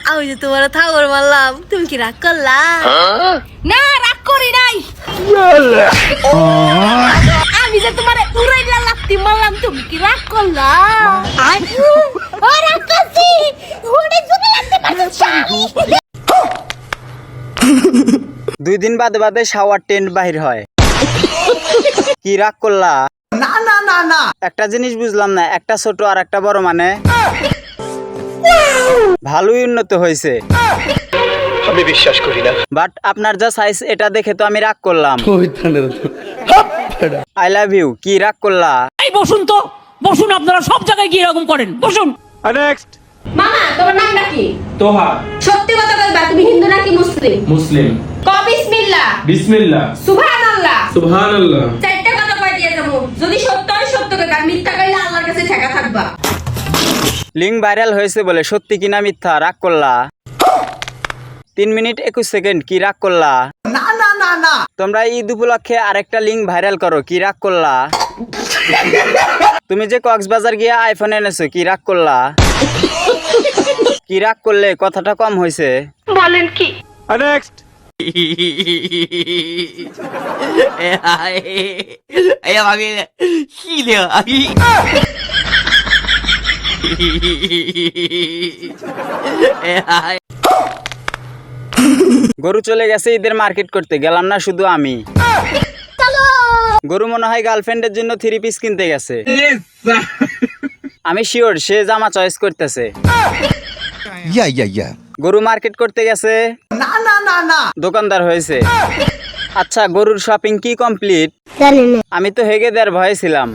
আমি যে তোমার থাগর মারলাম, তুমি কি রাগ করলা? না, রাগ করি নাই। আমি যে তোমার উড়াইলা লাত্তি মারলাম, তুমি কি রাগ করলা? ও রাগ করছি, ওরে জন্য লাত্তি মারছি। 2 দিন বাদে বাদে শাওয়ার টেন্ট বাহির হয়। কি রাগ করলা? না না না না, একটা জিনিস বুঝলাম না, একটা ছোট আর একটা বড় মানে? ভালোই উন্নত হয়েছে, আমি বিশ্বাস করি না। বাট আপনার যা সাইজ এটা দেখে তো আমি রাগ করলাম। I love you. কি রাগ করলা? এই বসুন তো, বসুন, আপনারা সব জায়গায় গিয়ে এরকম করেন, বসুন। নেক্সট। মামা, তোমার নামটা কি? তোহা। সত্যি কথা বলবা, তুমি হিন্দু নাকি মুসলিম? মুসলিম। ক বিসমিল্লাহ। বিসমিল্লাহ। সুবহানাল্লাহ। সুবহানাল্লাহ। চারটা কথা কই দিয়ে যাবো, যদি সত্য হয় সত্য কইবা, মিথ্যা কইলে আল্লাহর কাছে ঠেকা থাকবা। লিঙ্ক ভাইরাল হয়েছে বলে সত্যি কিনা মিথ্যা রাগ করলা? 3 মিনিট 21 সেকেন্ড। কি রাগ করলা? না না না না, তোমরা ঈদ উপলক্ষে আরেকটা লিঙ্ক ভাইরাল করো। কি রাগ করলা? তুমি যে কক্সবাজার গিয়ে আইফোন এনেছো, কি রাগ করলা? কি রাগ করলে? কথাটা কম হয়েছে। বলেন কি? নেক্সট। গরু চলে গেছে ঈদের মার্কেট করতে, গেলাম না শুধু আমি। গরু মনে হয় গার্লফ্রেন্ডের জন্য 3 পিস কিনতে গেছে। আমি শিওর সে জামা চয়েস করতেছে। গরু মার্কেট করতে গেছে, না না না না, দোকানদার হয়েছে। আচ্ছা, গরুর শপিং কি কমপ্লিট? আমি তো হেগে দেওয়ার ভয়ে ছিলাম।